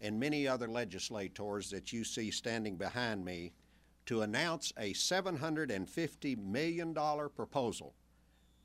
and many other legislators that you see standing behind me to announce a $750 million proposal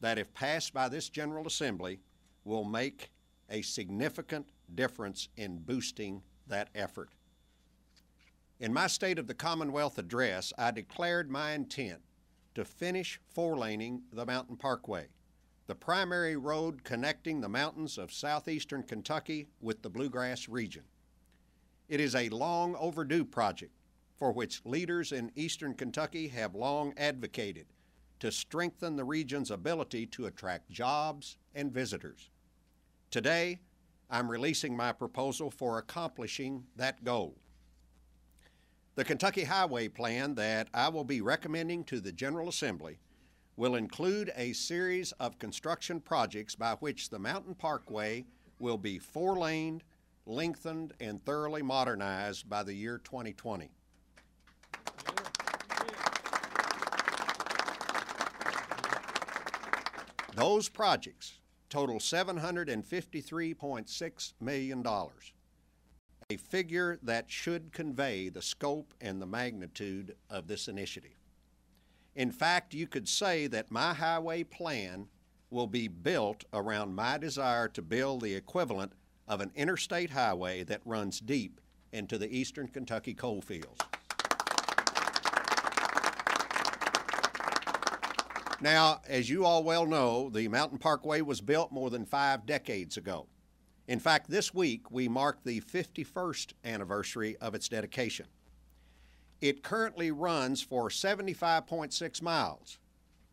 that, if passed by this General Assembly, will make a significant difference in boosting that effort. In my State of the Commonwealth address, I declared my intent to finish four-laning the Mountain Parkway, the primary road connecting the mountains of southeastern Kentucky with the Bluegrass region. It is a long overdue project for which leaders in Eastern Kentucky have long advocated to strengthen the region's ability to attract jobs and visitors. Today, I'm releasing my proposal for accomplishing that goal. The Kentucky Highway Plan that I will be recommending to the General Assembly will include a series of construction projects by which the Mountain Parkway will be four-laned, lengthened, and thoroughly modernized by the year 2020. Those projects total $753.6 million, a figure that should convey the scope and the magnitude of this initiative. In fact, you could say that my highway plan will be built around my desire to build the equivalent of an interstate highway that runs deep into the Eastern Kentucky coal fields. Now, as you all well know, the Mountain Parkway was built more than 5 decades ago. In fact, this week we mark the 51st anniversary of its dedication. It currently runs for 75.6 miles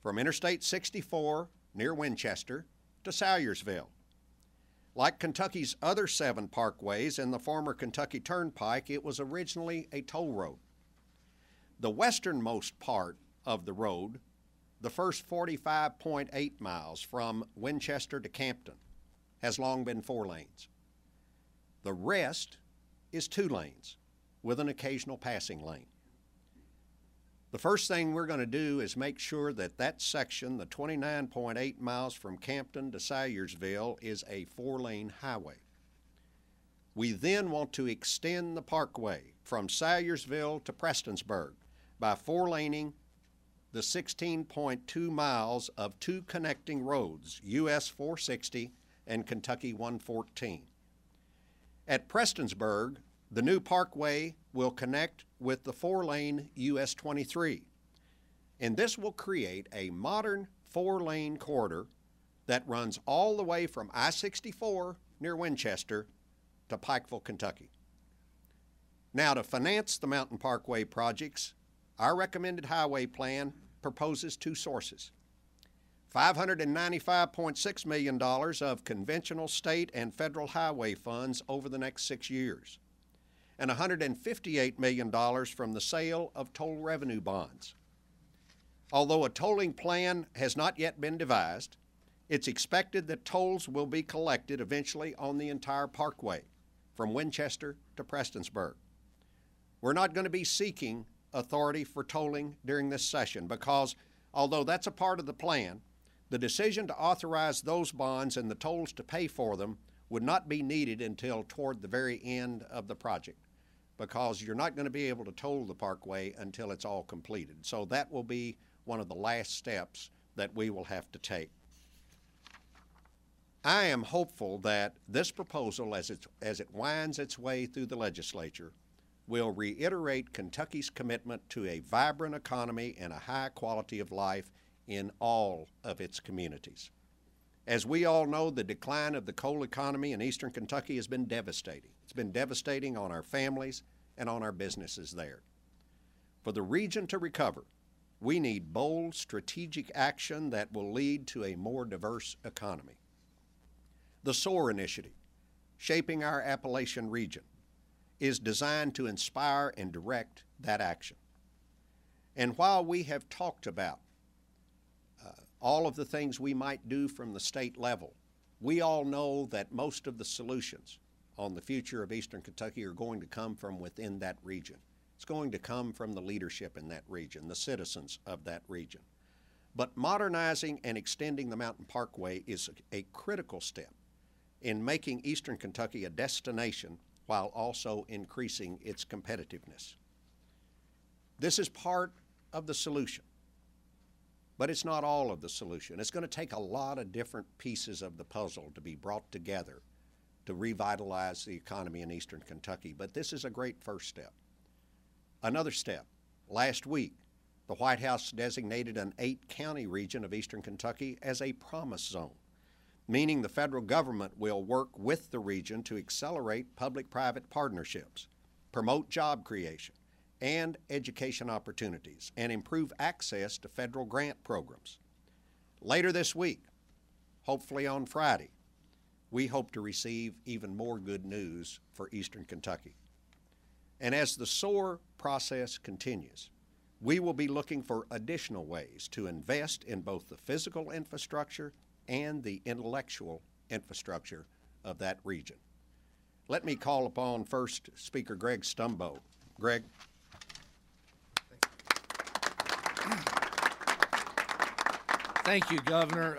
from Interstate 64 near Winchester to Salyersville. Like Kentucky's other 7 parkways and the former Kentucky Turnpike, it was originally a toll road. The westernmost part of the road, the first 45.8 miles from Winchester to Campton, has long been 4 lanes. The rest is 2 lanes with an occasional passing lane. The first thing we're going to do is make sure that that section, the 29.8 miles from Campton to Salyersville, is a 4-lane highway. We then want to extend the parkway from Salyersville to Prestonsburg by 4-laning the 16.2 miles of 2 connecting roads, US 460 and Kentucky 114. At Prestonsburg, the new parkway will connect with the 4-lane US 23, and this will create a modern 4-lane corridor that runs all the way from I-64 near Winchester to Pikeville, Kentucky. Now, to finance the Mountain Parkway projects, our recommended highway plan proposes 2 sources: $595.6 million of conventional state and federal highway funds over the next 6 years, and $158 million from the sale of toll revenue bonds. Although a tolling plan has not yet been devised, it's expected that tolls will be collected eventually on the entire parkway, from Winchester to Prestonsburg. We're not going to be seeking authority for tolling during this session because, although that's a part of the plan, the decision to authorize those bonds and the tolls to pay for them would not be needed until toward the very end of the project, because you're not going to be able to toll the parkway until it's all completed. So that will be one of the last steps that we will have to take. I am hopeful that this proposal, as it winds its way through the legislature, will reiterate Kentucky's commitment to a vibrant economy and a high quality of life in all of its communities. As we all know, the decline of the coal economy in Eastern Kentucky has been devastating. It's been devastating on our families and on our businesses there. For the region to recover, we need bold, strategic action that will lead to a more diverse economy. The SOAR initiative, Shaping Our Appalachian Region, is designed to inspire and direct that action. And while we have talked about all of the things we might do from the state level, we all know that most of the solutions on the future of Eastern Kentucky are going to come from within that region. It's going to come from the leadership in that region, the citizens of that region. But modernizing and extending the Mountain Parkway is a critical step in making Eastern Kentucky a destination while also increasing its competitiveness. This is part of the solution, but it's not all of the solution. It's going to take a lot of different pieces of the puzzle to be brought together to revitalize the economy in Eastern Kentucky, but this is a great first step. Another step, last week, the White House designated an 8-county region of Eastern Kentucky as a promise zone, meaning the federal government will work with the region to accelerate public-private partnerships, promote job creation and education opportunities, and improve access to federal grant programs. Later this week, hopefully on Friday, we hope to receive even more good news for Eastern Kentucky. And as the SOAR process continues, we will be looking for additional ways to invest in both the physical infrastructure and the intellectual infrastructure of that region. Let me call upon first Speaker Greg Stumbo. Greg. Thank you, Governor.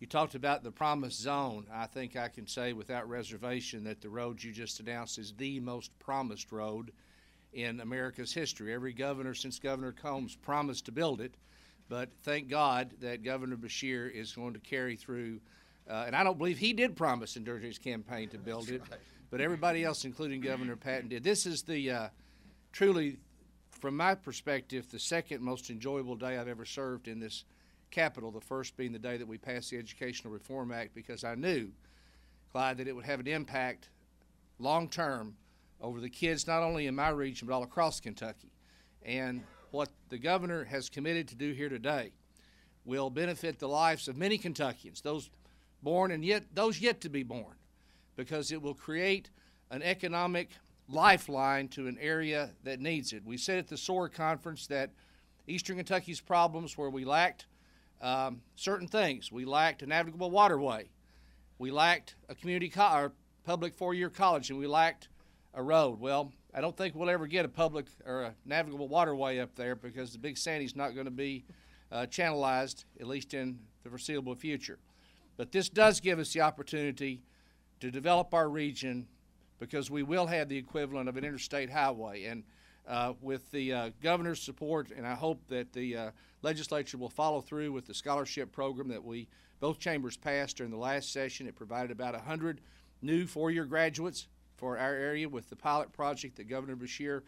You talked about the promised zone. I think I can say without reservation that the road you just announced is the most promised road in America's history. Every governor since Governor Combs promised to build it, but thank God that Governor Beshear is going to carry through. And I don't believe he did promise during his campaign to build it, but everybody else, including Governor Patton, did. This is the truly, from my perspective, the second most enjoyable day I've ever served in this Capitol, the first being the day that we passed the Educational Reform Act, because I knew, Clyde, that it would have an impact long-term over the kids not only in my region but all across Kentucky. And what the governor has committed to do here today will benefit the lives of many Kentuckians, those born and those yet to be born, because it will create an economic lifeline to an area that needs it. We said at the SOAR conference that Eastern Kentucky's problems where we lacked certain things. We lacked a navigable waterway. We lacked a community or public four-year college, and we lacked a road. Well, I don't think we'll ever get a public or a navigable waterway up there because the Big Sandy's not going to be channelized, at least in the foreseeable future. But this does give us the opportunity to develop our region because we will have the equivalent of an interstate highway. And with the governor's support, and I hope that the legislature will follow through with the scholarship program that both chambers passed during the last session. It provided about 100 new four-year graduates for our area with the pilot project that Governor Beshear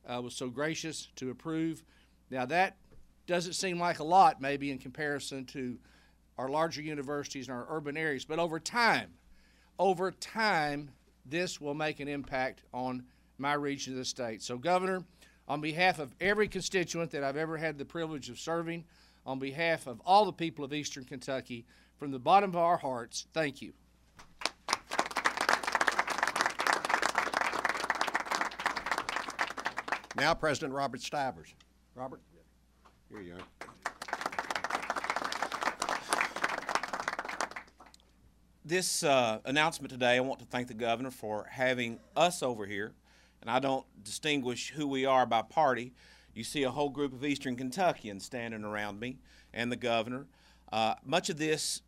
was so gracious to approve. Now that doesn't seem like a lot maybe in comparison to our larger universities and our urban areas, but over time, this will make an impact on my region of the state. So, Governor, on behalf of every constituent that I've ever had the privilege of serving, on behalf of all the people of Eastern Kentucky, from the bottom of our hearts, thank you. Now, President Robert Stivers. Robert, here you are. This announcement today, I want to thank the governor for having us over here. And I don't distinguish who we are by party. You see a whole group of Eastern Kentuckians standing around me and the governor. Much of this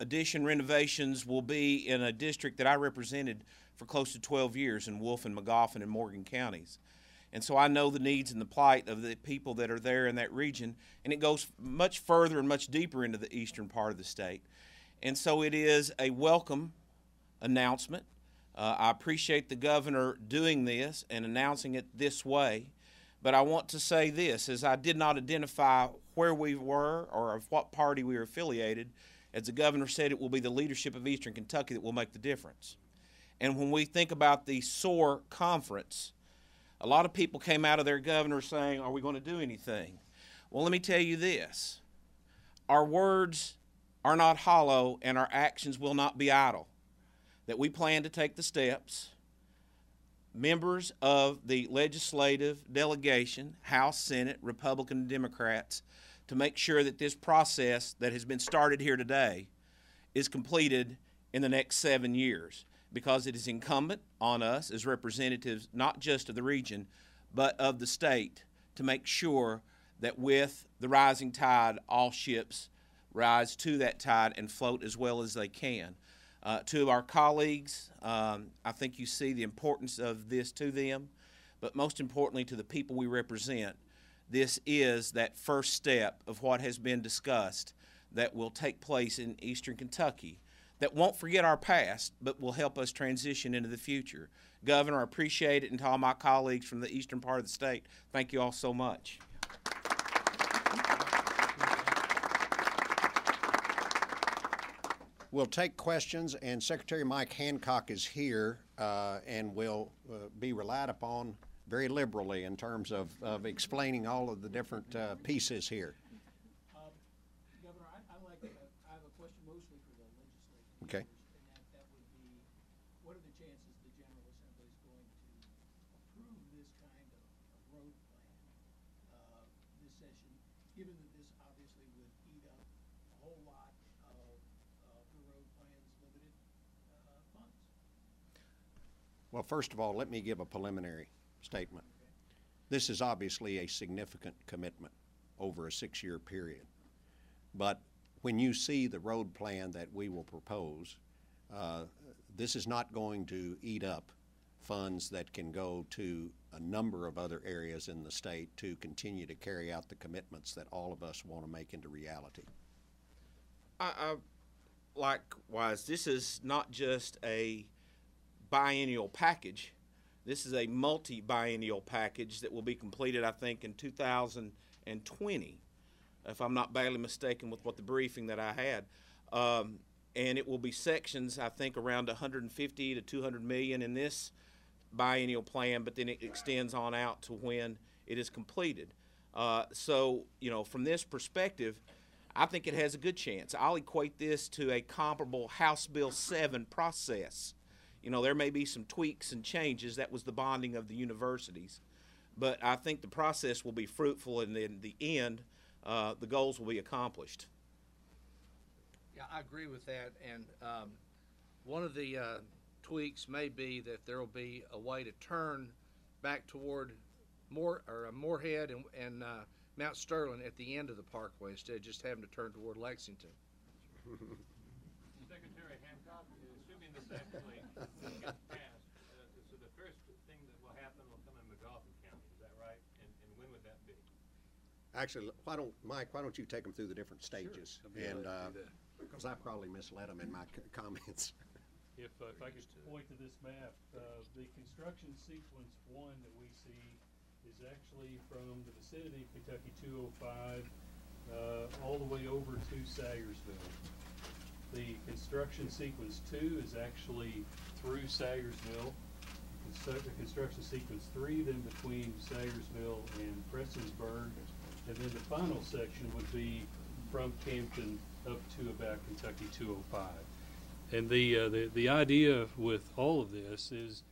addition renovations will be in a district that I represented for close to 12 years in Wolf and Magoffin and Morgan counties. And so I know the needs and the plight of the people that are there in that region, and it goes much further and much deeper into the eastern part of the state. And so it is a welcome announcement. I appreciate the governor doing this and announcing it this way, but I want to say this, as I did not identify where we were or of what party we were affiliated. As the governor said, it will be the leadership of Eastern Kentucky that will make the difference. And when we think about the SOAR conference, a lot of people came out of their governor saying, are we going to do anything? Well, let me tell you this. Our words are not hollow and our actions will not be idle. That we plan to take the steps. Members of the legislative delegation, House, Senate, Republican, and Democrats, to make sure that this process that has been started here today is completed in the next 7 years, because it is incumbent on us as representatives not just of the region but of the state to make sure that with the rising tide all ships rise to that tide and float as well as they can. To our colleagues, I think you see the importance of this to them, but most importantly to the people we represent. This is that first step of what has been discussed that will take place in Eastern Kentucky that won't forget our past, but will help us transition into the future. Governor, I appreciate it, and to all my colleagues from the eastern part of the state, thank you all so much. We'll take questions, and Secretary Mike Hancock is here and will be relied upon very liberally in terms of explaining all of the different pieces here. Governor, I have a question mostly for the legislature. Okay. And that would be, what are the chances the General Assembly is going to approve this kind of road plan this session, given that this obviously would eat up a whole lot of the road plan's limited funds? Well, first of all, let me give a preliminary statement. This is obviously a significant commitment over a 6-year period. But when you see the road plan that we will propose, this is not going to eat up funds that can go to a number of other areas in the state to continue to carry out the commitments that all of us want to make into reality. Likewise, this is not just a biennial package. This is a multi-biennial package that will be completed, I think, in 2020, if I'm not badly mistaken with what the briefing that I had. And it will be sections, I think, around 150 to 200 million in this biennial plan, but then it extends on out to when it is completed. So, you know, from this perspective, I think it has a good chance. I'll equate this to a comparable House Bill 7 process. You know, there may be some tweaks and changes. That was the bonding of the universities. But I think the process will be fruitful, and in the end, the goals will be accomplished. Yeah, I agree with that. And one of the tweaks may be that there will be a way to turn back toward Moorhead and Mount Sterling at the end of the parkway instead of just having to turn toward Lexington. Secretary Hancock, assuming this actually gets passed, so the first thing that will happen will come in McGoffin County, is that right? And when would that be? Actually, Mike, why don't you take them through the different stages? Sure. And because I probably misled them in my comments. If I could point to this map, the construction sequence 1 that we see is actually from the vicinity of Kentucky 205 all the way over to Sayersville. The construction sequence 2 is actually through Sayersville. The construction sequence 3 then between Sayersville and Prestonsburg, and then the final section would be from Campton up to about Kentucky 205. And the idea with all of this is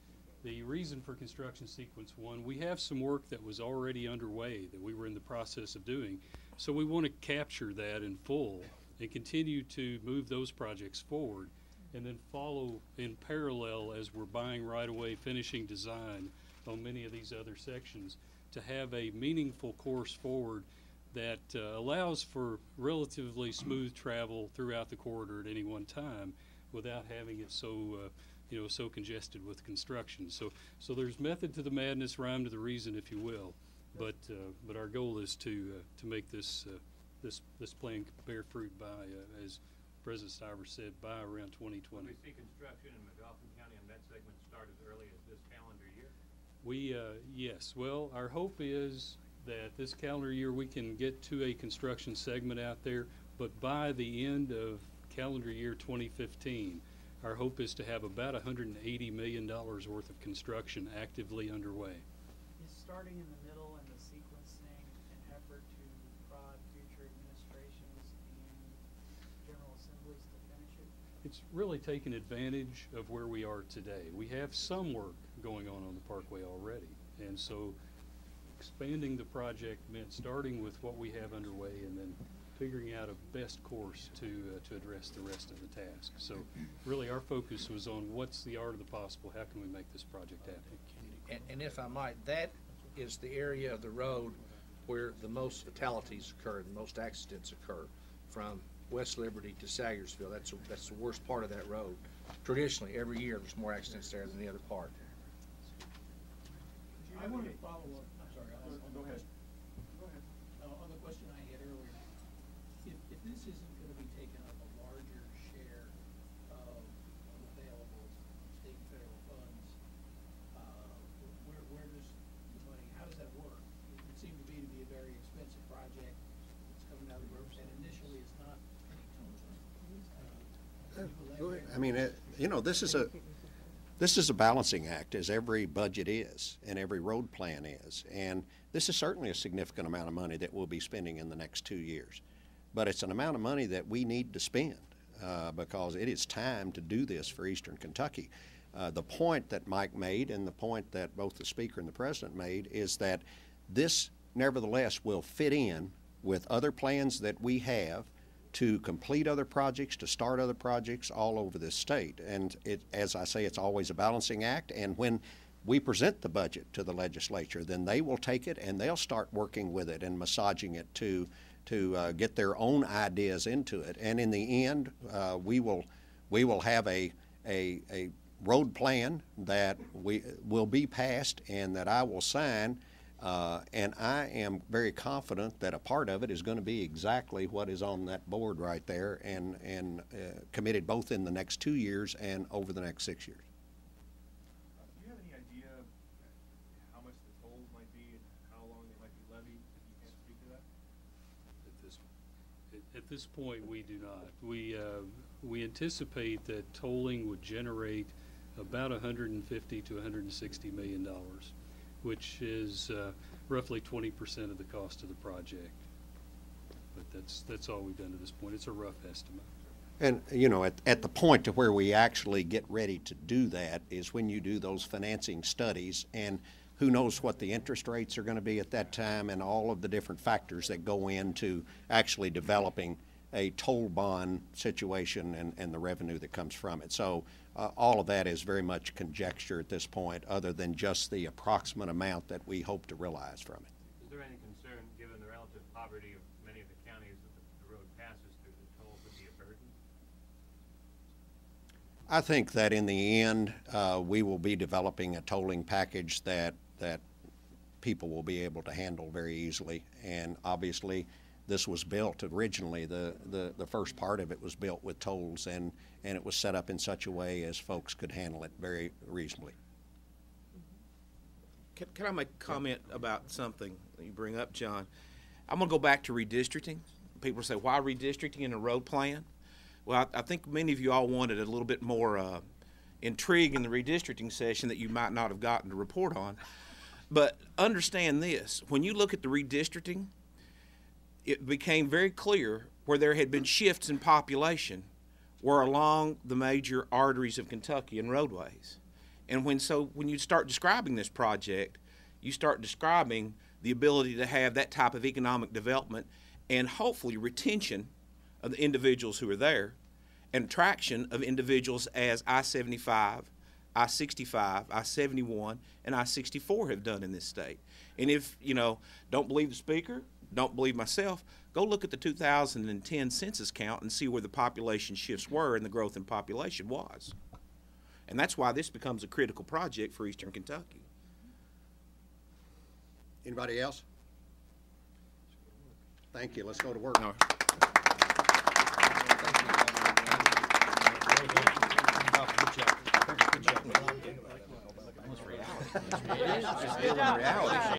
the reason for construction sequence 1. We have some work that was already underway that we were in the process of doing, so we want to capture that in full and continue to move those projects forward, and then follow in parallel as we're buying right away, finishing design on many of these other sections, to have a meaningful course forward that allows for relatively smooth travel throughout the corridor at any one time without having it so so congested with construction. So there's method to the madness, rhyme to the reason, if you will. But our goal is to make this plan bear fruit by, as President Stiver said, by around 2020. Will we see construction in McGoffin County on that segment start as early as this calendar year? Yes. Well, our hope is that this calendar year we can get to a construction segment out there, but by the end of calendar year 2015, our hope is to have about $180 million worth of construction actively underway. Is starting in the middle and the sequencing an effort to prod future administrations and General Assemblies to finish it? It's really taken advantage of where we are today. We have some work going on the Parkway already, and so expanding the project meant starting with what we have underway and then figuring out a best course to address the rest of the task. So really our focus was on what's the art of the possible, how can we make this project happen. And if I might, that is the area of the road where the most fatalities occur, the most accidents occur, from West Liberty to Sayersville. That's the worst part of that road. Traditionally, every year, there's more accidents there than the other part. I wanted to follow up, I'm sorry, go ahead. On the question I had earlier, if this isn't gonna be taking up a larger share of available state and federal funds, where does the money, how does that work? It would seem to me to be a very expensive project, it's coming out of the road, and initially it's not any I mean, you know, this is a balancing act, as every budget is and every road plan is. And this is certainly a significant amount of money that we'll be spending in the next 2 years. But it's an amount of money that we need to spend because it is time to do this for Eastern Kentucky. The point that Mike made and the point that both the Speaker and the President made is that this nevertheless will fit in with other plans that we have to complete other projects, to start other projects all over this state. And as I say, it's always a balancing act. And when we present the budget to the legislature, then they will take it and they'll start working with it and massaging it to get their own ideas into it. And in the end, we will have a road plan that will be passed and that I will sign. And I am very confident that a part of it is going to be exactly what is on that board right there and committed both in the next 2 years and over the next 6 years. Do you have any idea how much the tolls might be and how long they might be levied? If you can't speak to that? At this point, we do not. We anticipate that tolling would generate about $150 to $160 million, which is roughly 20% of the cost of the project. But that's all we've done to this point. It's a rough estimate. And, you know, at the point to where we actually get ready to do that is when you do those financing studies, and who knows what the interest rates are going to be at that time and all of the different factors that go into actually developing a toll bond situation and the revenue that comes from it. So all of that is very much conjecture at this point, other than just the approximate amount that we hope to realize from it. Is there any concern, given the relative poverty of many of the counties that the road passes through, that toll could be a burden? I think that in the end, we will be developing a tolling package that people will be able to handle very easily. And obviously, this was built originally, the first part of it was built with tolls, and it was set up in such a way as folks could handle it very reasonably. Can I make a comment about something that you bring up, John? I'm going to go back to redistricting. People say, why redistricting in a road plan? Well, I think many of you all wanted a little bit more intrigue in the redistricting session that you might not have gotten to report on. But understand this, when you look at the redistricting, it became very clear where there had been shifts in population were along the major arteries of Kentucky and roadways. And when you start describing this project, you start describing the ability to have that type of economic development and hopefully retention of the individuals who are there and attraction of individuals as I-75, I-65, I-71, and I-64 have done in this state. And if, you know, don't believe the Speaker, don't believe myself, go look at the 2010 census count and see where the population shifts were and the growth in population was. And that's why this becomes a critical project for Eastern Kentucky. Anybody else? Thank you. Let's go to work. No. Good job.